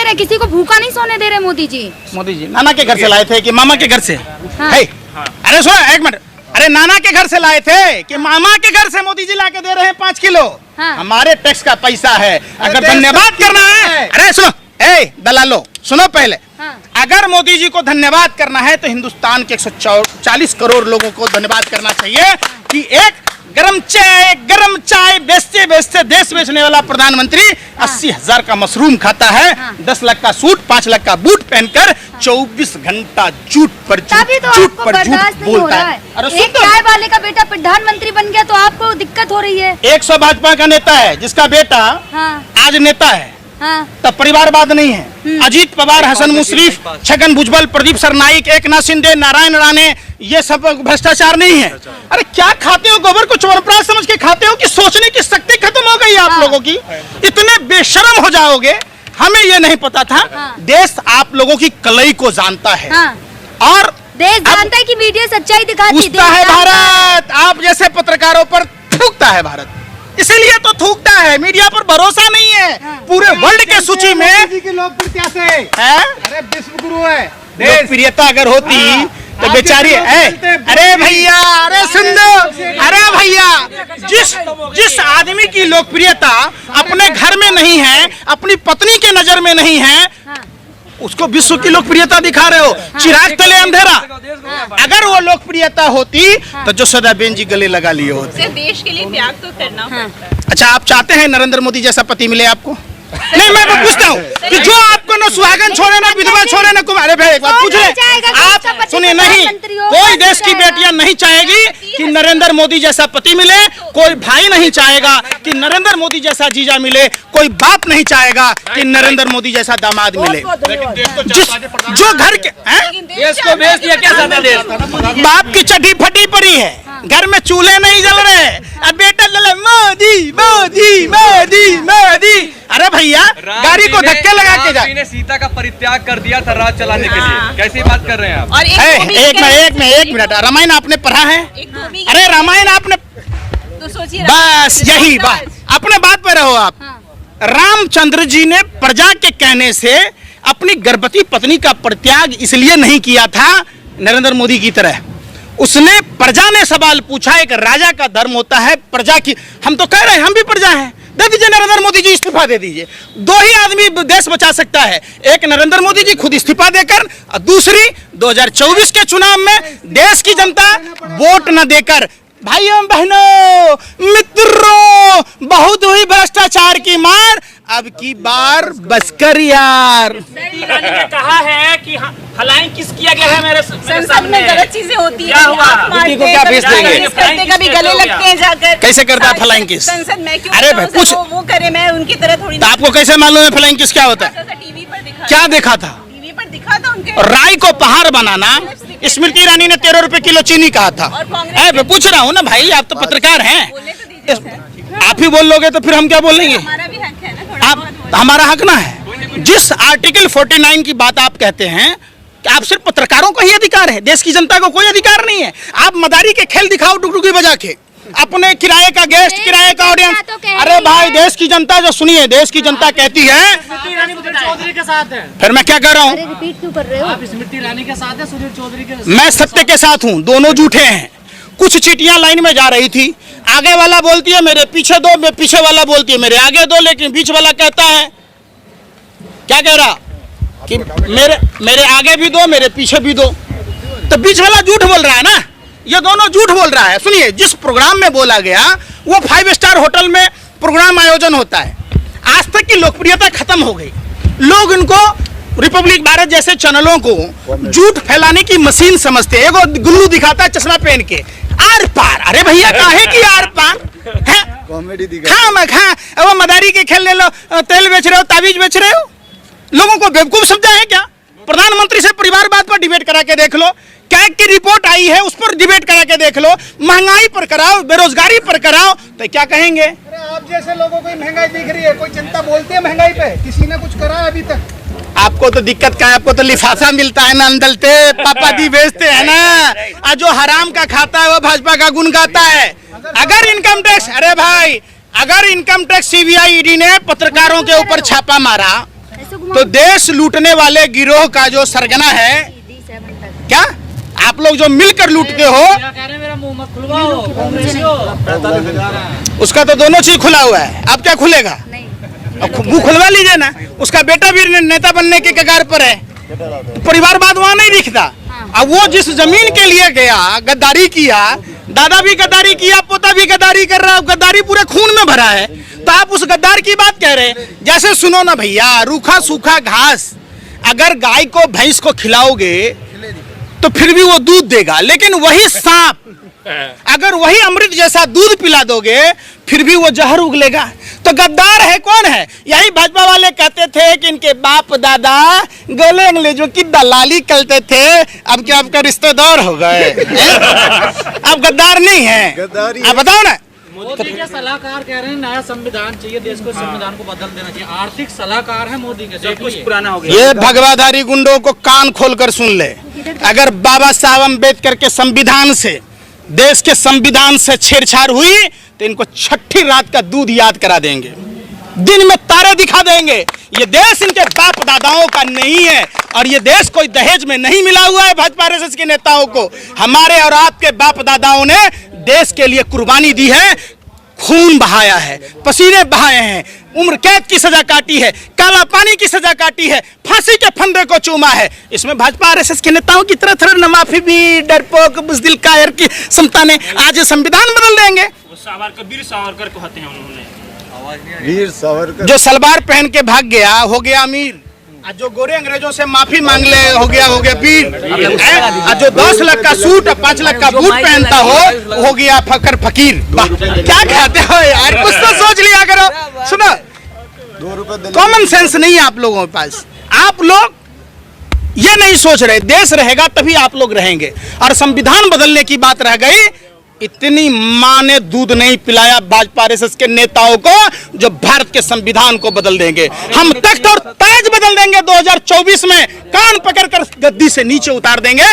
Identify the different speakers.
Speaker 1: रहे, किसी को भूखा नहीं सोने दे रहे मोदी जी।
Speaker 2: मोदी जी नाना के घर से लाए थे कि मामा के घर से?
Speaker 1: हाँ।
Speaker 2: अरे सुनो एक मिनट, अरे नाना के घर से लाए थे कि मामा के घर से मोदी जी लाके दे रहे हैं 5 किलो?
Speaker 1: हाँ।
Speaker 2: हमारे टैक्स का पैसा है, अगर धन्यवाद करना है, अरे सुनो दलालो सुनो पहले,
Speaker 1: हाँ।
Speaker 2: अगर मोदी जी को धन्यवाद करना है तो हिंदुस्तान के 140 करोड़ लोगों को धन्यवाद करना चाहिए कि एक गरम चाय बेचते बेचते देश बेचने वाला प्रधानमंत्री 80,000 का मशरूम खाता है, 10 लाख का सूट 5 लाख का बूट पहनकर 24 घंटा झूठ पर झूठ बोलता है।
Speaker 1: एक चाय वाले का बेटा प्रधानमंत्री बन गया तो आपको दिक्कत हो रही है।
Speaker 2: 100 भाजपा का नेता है जिसका बेटा आज नेता है, तब परिवारवाद नहीं है। अजीत पवार, हसन मुशरीफ, छगन भुजबल, प्रदीप सरनाइक, एकनाथ शिंदे, नारायण राणे, ये सब भ्रष्टाचार नहीं है। अरे क्या खाते हो, गोबर को चोरपराज समझ के खाते हो कि सोचने की शक्ति खत्म हो गई आप लोगों की? इतने बेशर्म हो जाओगे, हमें ये नहीं पता था। देश आप लोगों की कलई को जानता है और
Speaker 1: देश जानता है कि मीडिया सच्चाई दिखाती
Speaker 2: है। भारत आप जैसे पत्रकारों पर थूकता है, भारत इसीलिए तो थूकता है, मीडिया पर भरोसा नहीं है। पूरे वर्ल्ड के सूची में
Speaker 3: लोकप्रियता से अरे विश्व गुरु है।
Speaker 2: लोकप्रियता अगर होती तो बेचारी अरे भैया, अरे सुन लो, अरे भैया, जिस आदमी की लोकप्रियता अपने घर में नहीं है, अपनी पत्नी के नजर में नहीं है, उसको विश्व की लोकप्रियता दिखा रहे हो। चिराग तले अंधेरा। अगर वो लोकप्रियता होती तो जसोदाबेन जी गले लगा लिए होते।
Speaker 4: देश के लिए त्याग तो करना पड़ता है।
Speaker 2: अच्छा, आप चाहते हैं नरेंद्र मोदी जैसा पति मिले आपको? नहीं, मैं पूछता हूँ कि जो आपको न सुहागन छोड़े, ना विधवा छोड़े, ना कुमार। अरे भाई एक बात पूछ ले, आप सुनिए, नहीं कोई देश की बेटियां नहीं चाहेगी कि नरेंद्र मोदी जैसा पति मिले, कोई भाई नहीं चाहेगा कि नरेंद्र मोदी जैसा जीजा मिले, कोई बाप नहीं चाहेगा कि नरेंद्र मोदी जैसा दामाद मिले। जो घर के
Speaker 3: देश को बेच दिया क्या सादा देश?
Speaker 2: बाप की चड्डी फटी पड़ी है, घर में चूल्हे नहीं जल रहे, अब बेटा जले मोदी मोदी मोदी मोदी। अरे भैया, गाड़ी को धक्के लगा के जा।
Speaker 3: सीता का परित्याग कर दिया था राज चलाने के लिए, कैसी बात कर रहे हैं आप?
Speaker 4: और
Speaker 2: एक मिनट, रामायण आपने पढ़ा है? अरे रामायण आपने
Speaker 4: तो सोचिए,
Speaker 2: बस यही बात, अपने बात पे रहो आप। रामचंद्र जी ने प्रजा के कहने से अपनी गर्भवती पत्नी का परित्याग इसलिए नहीं किया था नरेंद्र मोदी की तरह। उसने प्रजा ने सवाल पूछा, एक राजा का धर्म होता है प्रजा की। हम तो कह रहे हैं हम भी प्रजा हैं, दे दीजिए नरेंद्र मोदी जी, इस्तीफा दे दीजिए। 2 ही आदमी देश बचा सकता है, एक नरेंद्र मोदी जी खुद इस्तीफा देकर, और दूसरी 2024 के चुनाव में देश की जनता वोट न देकर। भाइयों बहनों मित्रों, बहुत हुई भ्रष्टाचार की मार, अब की बार बचकर यार।
Speaker 5: रानी ने कहा है कि फ्लाइंग किस किया गया है मेरे
Speaker 4: संसद में गलत चीजें होती है,
Speaker 2: क्या हुआ? को क्या भेज देंगे?
Speaker 4: कभी गले लगते हैं जाकर।
Speaker 2: कैसे करता है फ्लाइंग किस?
Speaker 4: संसद में क्यों?
Speaker 2: अरे भाई पूछ,
Speaker 4: वो करे, मैं उनकी तरह थोड़ी।
Speaker 2: तो आपको कैसे मालूम है फ्लाइंग किस क्या होता है?
Speaker 4: टीवी पर दिखा।
Speaker 2: क्या देखा था?
Speaker 4: टीवी पर दिखा था उनके।
Speaker 2: राई को पहाड़ बनाना स्मृति ईरानी ने 13 रुपए किलो चीनी कहा था। मैं पूछ रहा हूँ ना भाई, आप तो पत्रकार हैं, आप ही बोल लोगे तो फिर हम क्या बोलेंगे?
Speaker 4: हमारा भी हक है ना,
Speaker 2: आप हमारा हक ना है। जिस आर्टिकल 49 की बात आप कहते हैं कि आप सिर्फ पत्रकारों को ही अधिकार है, देश की जनता को कोई अधिकार नहीं है। आप मदारी के खेल दिखाओ डुगडुगी बजा के, अपने किराए का गेस्ट, किराए का ऑडियंस। अरे भाई, देश की जनता जो सुनिए, देश की जनता कहती है
Speaker 5: सुधीर चौधरी के साथ है।
Speaker 2: फिर मैं क्या कह रहा हूँ?
Speaker 1: रिपीट क्यों कर रहे हो?
Speaker 5: आप स्मृति ईरानी के साथ है, सुधीर चौधरी के साथ।
Speaker 2: मैं सत्य के साथ हूँ, दोनों झूठे हैं। कुछ चीटियां लाइन में जा रही थी, आगे वाला बोलती है मेरे पीछे दो, मैं पीछे वाला बोलती है मेरे आगे दो, लेकिन बीच वाला कहता है क्या कह रहा कि मेरे आगे भी दो, मेरे पीछे भी दो। तो बीच वाला झूठ बोल रहा है ना, ये दोनों झूठ बोल रहा है। सुनिए, जिस प्रोग्राम में बोला गया वो 5 स्टार होटल में प्रोग्राम आयोजन होता है। आज तक की लोकप्रियता खत्म हो गई, लोग इनको रिपब्लिक भारत जैसे चैनलों को झूठ फैलाने की मशीन समझते हैं। एगो गुल्लू दिखाता है चश्मा पहन के, आर पार। अरे भैया, काहे की आर पार है?
Speaker 3: कॉमेडी दिखा।
Speaker 2: हाँ, वो मदारी के खेल ले लो, तेल बेच रहे हो, ताबीज बेच रहे हो, लोगों को बेवकूफ समझा है क्या? प्रधानमंत्री से परिवारवाद पर डिबेट करा के देख लो, कैग की रिपोर्ट आई है उस पर डिबेट करा के देख लो, महंगाई पर कराओ, बेरोजगारी पर कराओ, तो क्या कहेंगे?
Speaker 3: अरे आप जैसे लोगों को महंगाई दिख रही है, कोई चिंता बोलते हैं महंगाई पे? किसी ने कुछ करा अभी तक?
Speaker 2: आपको तो दिक्कत क्या है? आपको तो लिफाफा मिलता है ना, अंदलते पापा दी बेचते हैं ना। जो हराम का खाता है वो भाजपा का गुण गाता है। अगर इनकम टैक्स, अरे भाई, अगर इनकम टैक्स CBI ED ने पत्रकारों के ऊपर छापा मारा तो देश लूटने वाले गिरोह का जो सरगना है, क्या आप लोग जो मिलकर लूटते हो, उसका तो दोनों चीज खुला हुआ है, अब क्या खुलेगा? अब मुंह खुलवा लीजिए ना। उसका बेटा भी नेता बनने के कगार पर है, तो परिवारवाद वहां नहीं दिखता। अब वो जिस जमीन के लिए गया, गद्दारी किया, दादा भी गद्दारी किया, पोता भी गद्दारी कर रहा है, गद्दारी पूरे खून में भरा है, तो आप उस गद्दार की बात कह रहे हैं। जैसे सुनो ना भैया, रूखा सूखा घास अगर गाय को भैंस को खिलाओगे तो फिर भी वो दूध देगा, लेकिन वही सांप अगर वही अमृत जैसा दूध पिला दोगे फिर भी वो जहर उगलेगा। तो गद्दार है कौन है? यही भाजपा वाले कहते थे कि इनके बाप दादा गोले अंग्रेजों की दलाली करते थे, अब क्या आपका रिश्तेदार हो गए? अब गद्दार नहीं है, आप बताओ ना।
Speaker 6: मोदी के सलाहकार कह रहे हैं नया संविधान चाहिए, देश को संविधान को बदल देना चाहिए। आर्थिक सलाहकार है मोदी के, सब कुछ पुराना हो गया।
Speaker 2: ये भगवाधारी गुंडों को कान खोलकर सुन ले, अगर बाबा साहब अम्बेडकर के संविधान से, देश के संविधान से छेड़छाड़ हुई तो इनको छठी रात का दूध याद करा देंगे, दिन में तारे दिखा देंगे। ये देश इनके बाप दादाओं का नहीं है और ये देश कोई दहेज में नहीं मिला हुआ है भाजपा आरएसएस के नेताओं को। हमारे और आपके बाप दादाओं ने देश के लिए कुर्बानी दी है, खून बहाया है, पसीने बहाए हैं, उम्र कैद की सजा काटी है, काला पानी की सजा काटी है, फांसी के फंदे को चूमा है। इसमें भाजपा आरएसएस के नेताओं की तरह तरह न माफी भी, डरपोक बुज़दिल कायर की समता ने आज संविधान बदल देंगे।
Speaker 5: वो सावरकर, वीर सावरकर को कहते हैं उन्होंने,
Speaker 7: वीर सावरकर
Speaker 2: जो सलवार पहन के भाग गया हो गया अमीर, आज जो गोरे अंग्रेजों से माफी मांग ले हो गया वीर, आज जो 10 लाख का सूट और 5 लाख का बूट पहनता हो गया फकर फकीर। क्या कहते हो यार, कुछ तो सोच लिया करो। सुनो,
Speaker 7: 2 रुपए
Speaker 2: कॉमन सेंस नहीं है आप लोगों के पास। आप लोग ये नहीं सोच रहे, देश रहेगा तभी आप लोग रहेंगे। और संविधान बदलने की बात रह गई, इतनी मां ने दूध नहीं पिलाया भाजपा आरएसएस के नेताओं को जो भारत के संविधान को बदल देंगे। हम तख्त और ताज बदल देंगे 2024 में, कान पकड़कर गद्दी से नीचे उतार देंगे।